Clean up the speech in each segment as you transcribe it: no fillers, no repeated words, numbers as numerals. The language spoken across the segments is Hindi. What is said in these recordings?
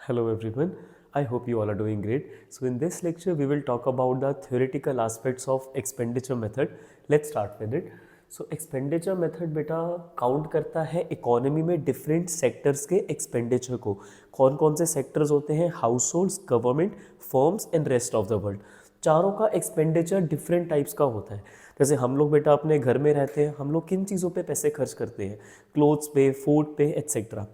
Hello everyone, I hope you all are doing great. So in this lecture we will talk about the theoretical aspects of expenditure method. Let's start with it. So expenditure method बेटा काउंट करता है इकोनॉमी में डिफरेंट सेक्टर्स के एक्सपेंडिचर को. कौन कौन से सेक्टर्स होते हैं? House holds, government, firms and rest of the world. चारों का एक्सपेंडिचर डिफरेंट टाइप्स का होता है. जैसे हम लोग बेटा अपने घर में रहते हैं, हम लोग किन चीज़ों पे पैसे खर्च करते हैं? क्लोथ्स पे, फूड पे, एट्सेट्रा.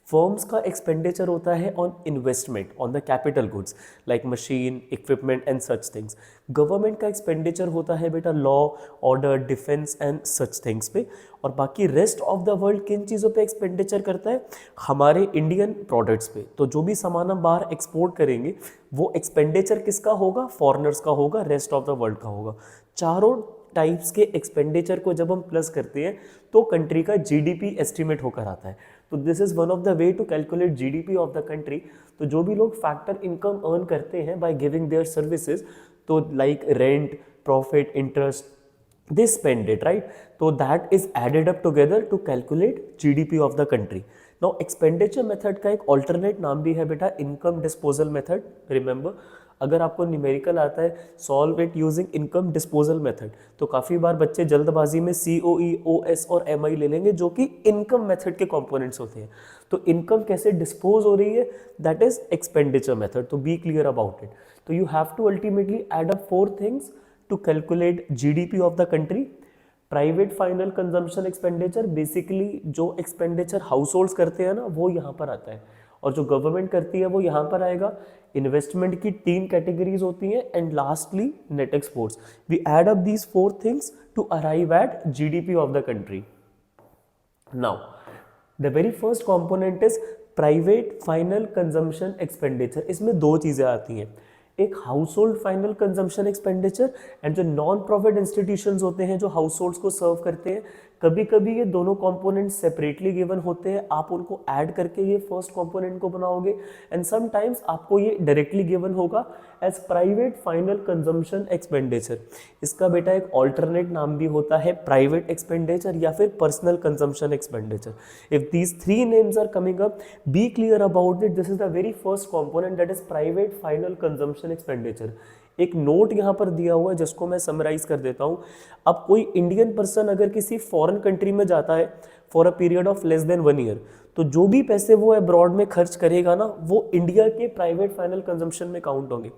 फर्म्स का एक्सपेंडिचर होता है on investment, on the capital goods like machine, equipment and such things. Government का एक्सपेंडिचर होता है बेटा law, order, defence and such things पे. और बाकी रेस्ट ऑफ द वर्ल्ड किन चीज़ों पे एक्सपेंडिचर करता है? हमारे इंडियन प्रोडक्ट्स पे. तो जो भी सामान हम बाहर एक्सपोर्ट करेंगे वो एक्सपेंडिचर किसका होगा? फॉरेनर्स का होगा, रेस्ट ऑफ द वर्ल्ड का होगा. चारों टाइप्स के एक्सपेंडिचर को जब हम प्लस करते हैं तो कंट्री का जीडीपी एस्टिमेट होकर आता है. तो this is one of the way to calculate GDP of the country. तो जो भी लोग फैक्टर इनकम अर्न करते हैं बाय गिविंग देयर सर्विसेज, तो like rent, profit, interest, they spend it, right? So that is added up together to calculate GDP of the country. Now expenditure method का एक alternate नाम भी है बेटा income disposal method. Remember, अगर आपको न्यूमेरिकल आता है solve it using income disposal method, तो काफ़ी बार बच्चे जल्दबाजी में COE, OS और MI ले लेंगे जो कि इनकम मेथड के कंपोनेंट्स होते हैं. तो इनकम कैसे डिस्पोज हो रही है, दैट इज एक्सपेंडिचर मेथड. तो बी क्लियर अबाउट इट. तो you have to ultimately add up 4 things to calculate GDP of the country. Private final consumption expenditure, basically जो एक्सपेंडिचर हाउस होल्ड्स करते हैं ना वो यहाँ पर आता है, और जो गवर्नमेंट करती है वो यहाँ पर आएगा. इन्वेस्टमेंट की 3 कैटेगरीज होती हैं and lastly net exports. We add up these 4 things to arrive at GDP of the country. Now the very first component is private final consumption expenditure. इसमें 2 चीज़ें आती हैं, एक household final consumption expenditure and जो नॉन प्रॉफिट इंस्टीट्यूशंस होते हैं जो हाउस होल्ड्स को सर्व करते हैं. कभी कभी ये दोनों कंपोनेंट सेपरेटली गिवन होते हैं, आप उनको ऐड करके ये फर्स्ट कंपोनेंट को बनाओगे, एंड समटाइम्स आपको ये डायरेक्टली गिवन होगा as private final consumption expenditure. इसका बेटा एक ऑल्टरनेट नाम भी होता है प्राइवेट एक्सपेंडिचर या फिर personal consumption expenditure. If these 3 names are coming up, be clear about it. This is the very first component, that is private final consumption expenditure. एक नोट यहाँ पर दिया हुआ है जिसको मैं समराइज कर देता हूँ. अब कोई इंडियन पर्सन अगर किसी फॉरेन कंट्री में जाता है for a period of less than 1 year, तो जो भी पैसे वो अब्रॉड में खर्च करेगा ना वो इंडिया के प्राइवेट फाइनल कंजम्पशन में काउंट होंगे.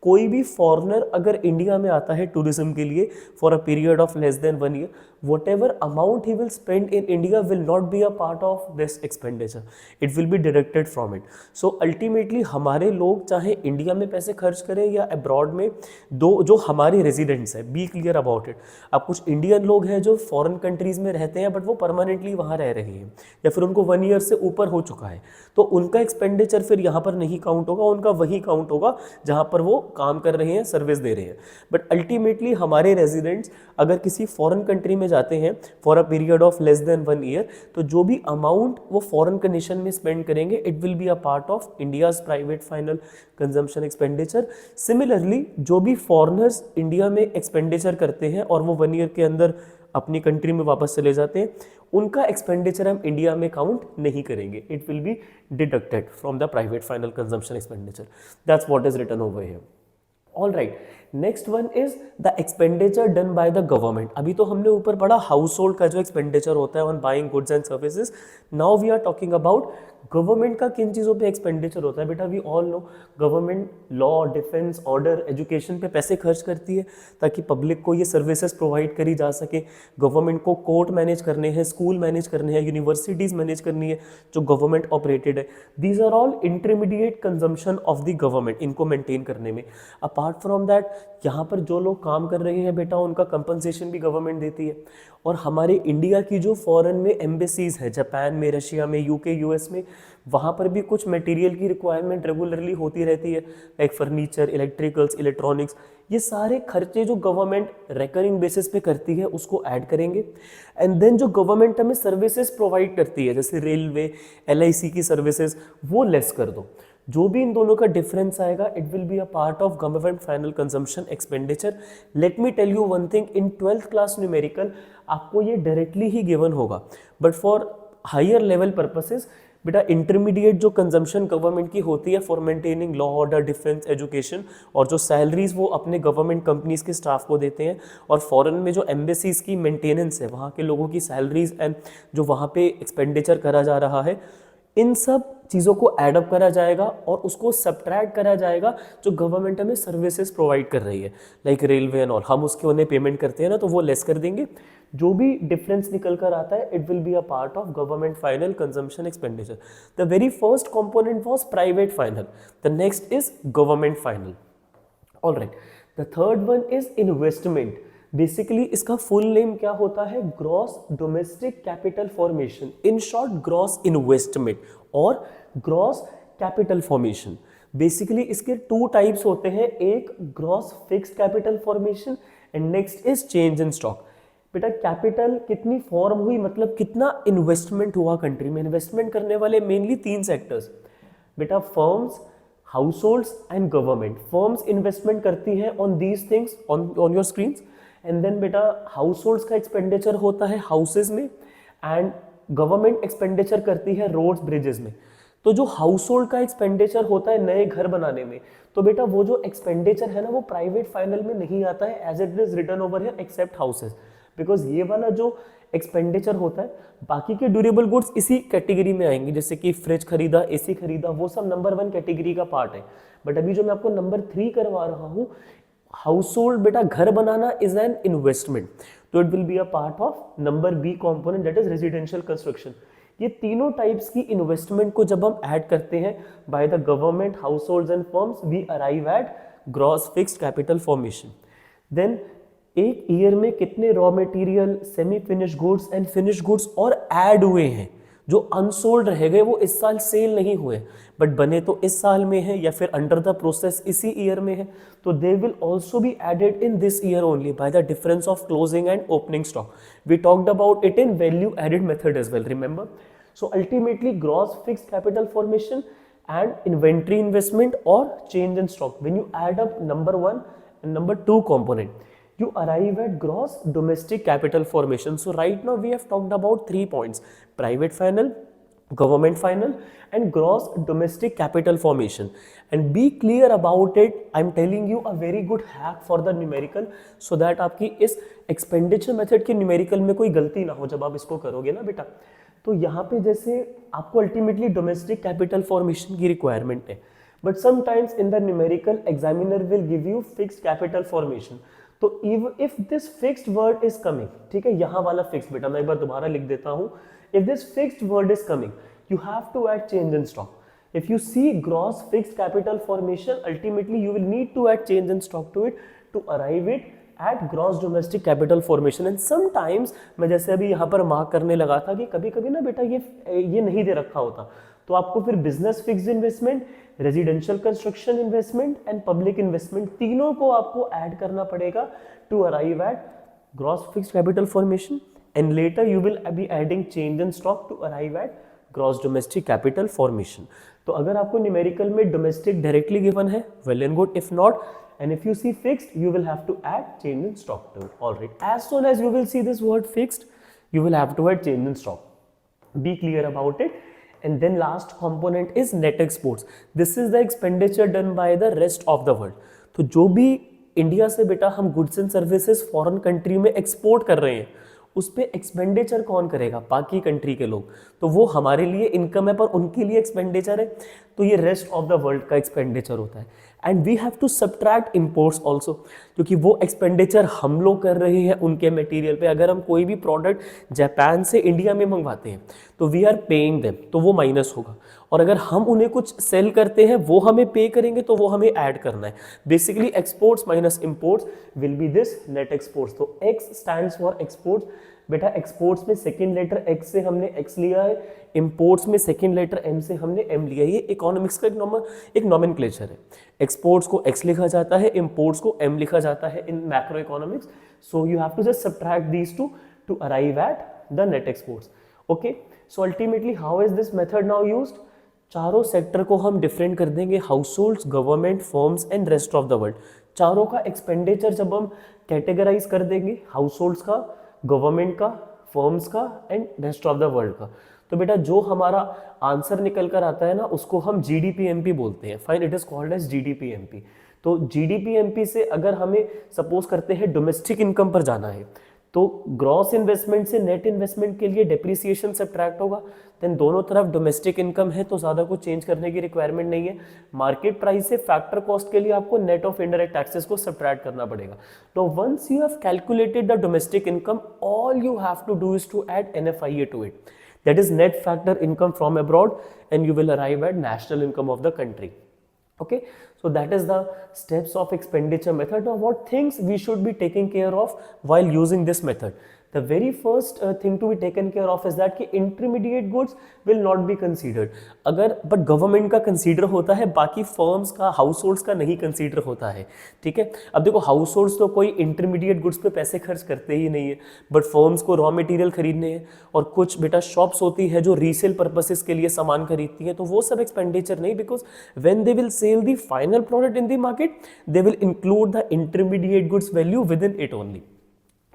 कोई भी फॉरेनर अगर इंडिया में आता है टूरिज्म के लिए for a period of less than 1 year, whatever amount he will spend in India will not be a part of this expenditure. It will be deducted from it. So ultimately हमारे लोग चाहे इंडिया में पैसे खर्च करें या अब्रॉड में, दो जो हमारे रेजिडेंट्स हैं, बी क्लियर अबाउट इट. अब कुछ इंडियन लोग हैं जो फॉरेन कंट्रीज़ में रहते हैं बट वो परमानेंटली वहाँ रह रहे हैं या फिर उनको 1 ईयर से ऊपर हो चुका है, तो उनका एक्सपेंडिचर फिर यहाँ पर नहीं काउंट होगा, उनका वही काउंट होगा जहाँ पर वो काम कर रहे हैं, सर्विस दे रहे हैं. बट अल्टीमेटली हमारे रेजिडेंट्स अगर किसी फॉरेन कंट्री में जाते हैं for a period of less than 1 year, तो जो भी अमाउंट वो फॉरेन कंडीशन में स्पेंड करेंगे it will be a part of India's private final consumption expenditure. Similarly जो भी फॉरेनर्स इंडिया में एक्सपेंडिचर करते हैं और वो 1 ईयर के अंदर अपनी कंट्री में वापस चले जाते हैं, उनका एक्सपेंडिचर हम इंडिया में काउंट नहीं करेंगे. It will be deducted from the private final consumption expenditure. That's what is written over here. All right, next one is the expenditure done by the government. अभी तो हमने ऊपर पढ़ा हाउस होल्ड का जो एक्सपेंडिचर होता है on buying goods and services. Now we are talking about government का किन चीज़ों पे एक्सपेंडिचर होता है. बेटा we all know government law, defence, order, education पे पैसे खर्च करती है ताकि पब्लिक को ये सर्विसेज प्रोवाइड करी जा सके. गवर्नमेंट को कोर्ट मैनेज करने हैं, स्कूल मैनेज करने हैं, यूनिवर्सिटीज़ मैनेज करनी है जो गवर्नमेंट ऑपरेटेड है. These are all intermediate consumption of the government, इनको मेंटेन करने में. अपार्ट फ्रॉम दैट यहाँ पर जो लोग काम कर रहे हैं बेटा उनका कंपनसेशन भी गवर्नमेंट देती है. और हमारे इंडिया की जो फॉरेन में एम्बेसीज है, जापान में, रशिया में, UK, US में, वहाँ पर भी कुछ मटेरियल की रिक्वायरमेंट रेगुलरली होती रहती है, लाइक फर्नीचर, इलेक्ट्रिकल्स, इलेक्ट्रॉनिक्स. ये सारे खर्चे जो गवर्नमेंट रेकरिंग बेसिस पे करती है उसको ऐड करेंगे. एंड देन जो गवर्नमेंट हमें सर्विसेज प्रोवाइड करती है जैसे रेलवे, LIC की सर्विसेज, वो लेस कर दो. जो भी इन दोनों का डिफरेंस आएगा it will be a part of government final consumption expenditure. Let me tell you one thing, in 12th class numerical आपको ये डायरेक्टली ही गिवन होगा, but for higher level purposes बेटा इंटरमीडिएट जो कंजम्पशन गवर्नमेंट की होती है for maintaining law order defence education, और जो सैलरीज वो अपने गवर्नमेंट कंपनीज के स्टाफ को देते हैं, और फॉरेन में जो एम्बेसीज की मेंटेनेंस है वहाँ के लोगों की सैलरीज एंड जो वहाँ पे एक्सपेंडिचर करा जा रहा है, इन सब चीज़ों को एडअप करा जाएगा और उसको सब्ट्रैक्ट करा जाएगा जो गवर्नमेंट हमें सर्विसेज प्रोवाइड कर रही है, लाइक रेलवे एंड ऑल, हम उसके उन्हें पेमेंट करते हैं ना, तो वो लेस कर देंगे। जो भी डिफरेंस निकल कर आता है it will be a part of government final consumption expenditure. The very first component was private final, the next is government final. All right, the third one is investment. Basically इसका फुल नेम क्या होता है? Gross domestic capital formation, in short gross investment और ग्रॉस कैपिटल फॉर्मेशन। बेसिकली इसके टू टाइप्स होते हैं, एक gross fixed capital formation and next is change in stock. बेटा कैपिटल कितनी फॉर्म हुई, मतलब कितना इन्वेस्टमेंट हुआ कंट्री में। इन्वेस्टमेंट करने वाले मेनली तीन सेक्टर्स बेटा, firms, households and government. Firms investment करती है on these things on your screens, and then बेटा हाउसहोल्ड्स का एक्सपेंडिचर होता है हाउसेज में, एंड गवर्नमेंट एक्सपेंडिचर करती है रोड्स ब्रिजेस में। तो जो हाउस होल्ड का एक्सपेंडिचर होता है नए घर बनाने में, तो बेटा वो जो एक्सपेंडिचर है ना वो प्राइवेट फाइनल में नहीं आता है as it is written over here except houses, because ये वाला जो एक्सपेंडिचर होता है, बाकी के ड्यूरेबल गुड्स इसी कैटेगरी में आएंगे, जैसे कि फ्रिज खरीदा, एसी खरीदा, वो सब नंबर 1 कैटेगरी का पार्ट है। बट अभी जो मैं आपको नंबर 3 करवा रहा हूँ, हाउस होल्ड, बेटा घर बनाना इज एन इन्वेस्टमेंट, तो it will be a part of number B component, that is residential construction. ये तीनों टाइप्स की इन्वेस्टमेंट को जब हम ऐड करते हैं by the government, household and firms, we arrive at gross fixed capital formation. Then एक ईयर में कितने raw material, semi finish goods and finish goods और ऐड हुए हैं, जो अनसोल्ड रह गए वो इस साल सेल नहीं हुए बट बने तो इस साल में है या फिर अंडर द प्रोसेस इसी ईयर में है, तो they will also be added in this year only by the difference of closing and opening stock. We talked about it in value added method as well, remember. So ultimately gross fixed capital formation and inventory investment or change in stock, when you add up number 1 and number 2 component, you arrive at gross domestic capital formation. So right now we have talked about 3 points: private final, government final and gross domestic capital formation. And be clear about it. I'm telling you a very good hack for the numerical, so that आपकी इस expenditure method के numerical में कोई गलती ना हो जब आप इसको करोगे ना बेटा। तो यहाँ पे जैसे आपको अल्टीमेटली डोमेस्टिक कैपिटल फॉर्मेशन की रिक्वायरमेंट है, but sometimes in the numerical examiner will give you fixed capital formation. तो if this fixed word is coming, ठीक है, यहाँ वाला फिक्स बेटा मैं एक बार दोबारा लिख देता हूँ, if this fixed word is coming you have to add change in stock. If you see gross fixed capital formation, ultimately you will need to add change in stock to it to arrive it at gross domestic capital formation. And sometimes मैं जैसे अभी यहाँ पर मार्क करने लगा था कि कभी कभी ना बेटा ये नहीं दे रखा होता, तो आपको फिर business fixed investment, residential construction investment and public investment, तीनों को आपको ऐड करना पड़ेगा to arrive at gross fixed capital formation, and later you will be adding change in stock to arrive at gross domestic capital formation. तो अगर आपको न्यूमेरिकल में डोमेस्टिक डायरेक्टली गिवन है, well and good, if not and if you see fixed you will have to add change in stock to it. All right, as soon as you will see this word fixed you will have to add change in stock. Be clear about it. And then last component is net exports. This is the expenditure done by the rest of the world. तो जो भी इंडिया से बेटा हम goods and services foreign country में एक्सपोर्ट कर रहे हैं, उस पर एक्सपेंडिचर कौन करेगा? बाकी कंट्री के लोग। तो वो हमारे लिए इनकम है पर उनके लिए एक्सपेंडिचर है, तो ये रेस्ट ऑफ द वर्ल्ड का एक्सपेंडिचर होता है। And we have to subtract imports also, क्योंकि वो एक्सपेंडिचर हम लोग कर रहे हैं उनके मटेरियल पे। अगर हम कोई भी प्रोडक्ट जापान से इंडिया में मंगवाते हैं तो वी आर पेइंग देम, तो वो माइनस होगा, और अगर हम उन्हें कुछ सेल करते हैं वो हमें पे करेंगे तो वो हमें ऐड करना है। Basically exports minus imports will be this net exports. तो एक्स स्टैंड्स फॉर एक्सपोर्ट्स। बेटा एक्सपोर्ट्स में सेकेंड लेटर एक्स से हमने एक्स लिया है, इंपोर्ट्स में सेकेंड लेटर एम से हमने एम लिया है। ये इकोनॉमिक्स का एक नॉमेनक्लेचर है। एक्सपोर्ट्स को एक्स लिखा जाता है, इंपोर्ट्स को एम लिखा जाता है in macro economics. So you have to just subtract these two to arrive at the net exports. Okay, so ultimately how is this method now used? चारों सेक्टर को हम डिफरेंट कर देंगे, household, government, firms and rest of the world. चारों का एक्सपेंडिचर जब हम कैटेगराइज कर देंगे, हाउस होल्ड्स का, गवर्नमेंट का, फर्म्स का and rest of the world का, तो बेटा जो हमारा आंसर निकल कर आता है ना उसको हम जीडीपीएमपी बोलते हैं। Fine, it is called as GDPMP. तो जीडीपीएमपी से अगर हमें सपोज करते हैं डोमेस्टिक इनकम पर जाना है तो ग्रॉस इन्वेस्टमेंट से नेट इन्वेस्टमेंट के लिए डेप्रिसिएशन सब्ट्रैक्ट होगा, देन दोनों तरफ डोमेस्टिक इनकम है तो ज़्यादा कुछ चेंज करने की रिक्वायरमेंट नहीं है। मार्केट प्राइस से फैक्टर कॉस्ट के लिए आपको नेट ऑफ इनडायरेक्ट टैक्सेस को सब्ट्रैक्ट करना पड़ेगा। तो once you have calculated the domestic income, all you have to do is to add NFIA to it, that is net factor income from abroad, and you will arrive at national income of the country. Okay, so that is the steps of expenditure method. Now what things we should be taking care of while using this method? The very first thing to be taken care of is that कि intermediate goods will not be considered. अगर but government का consider होता है, बाकी firms का, households का नहीं consider होता है, ठीक है। अब देखो households तो कोई intermediate goods पे पैसे खर्च करते ही नहीं है, but firms को raw material खरीदने हैं, और कुछ बेटा shops होती है जो resale purposes के लिए सामान खरीदती है, तो वो सब expenditure नहीं, because when they will sell the final product in the market, they will include the intermediate goods value within it only,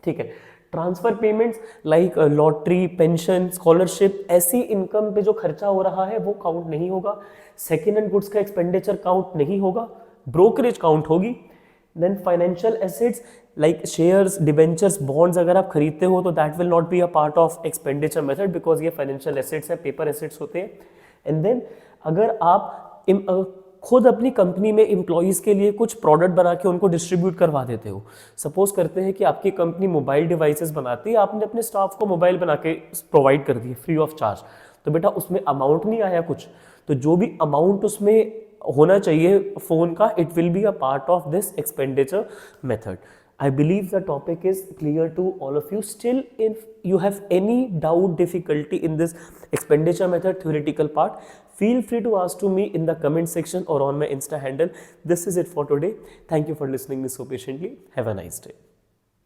ठीक है। Transfer payments like lottery, pension, scholarship, ऐसी इनकम पे जो खर्चा हो रहा है वो काउंट नहीं होगा। सेकेंड हैंड गुड्स का एक्सपेंडिचर काउंट नहीं होगा, ब्रोकरेज काउंट होगी। Then financial assets like shares, debentures, bonds अगर आप खरीदते हो तो that will not be a part of expenditure method, because ये फाइनेंशियल एसेट्स है, पेपर एसेट्स होते हैं। एंड देन अगर आप खुद अपनी कंपनी में एम्प्लॉयज़ के लिए कुछ प्रोडक्ट बना के उनको डिस्ट्रीब्यूट करवा देते हो, सपोज करते हैं कि आपकी कंपनी मोबाइल डिवाइसेस बनाती है, आपने अपने स्टाफ को मोबाइल बना के प्रोवाइड कर दिए फ्री ऑफ चार्ज, तो बेटा उसमें अमाउंट नहीं आया कुछ, तो जो भी अमाउंट उसमें होना चाहिए फ़ोन का, it will be a part of this expenditure method. I believe the topic is clear to all of you. Still, if you have any doubt, difficulty in this expenditure method theoretical part, feel free to ask to me in the comment section or on my Insta handle. This is it for today. Thank you for listening me so patiently. Have a nice day.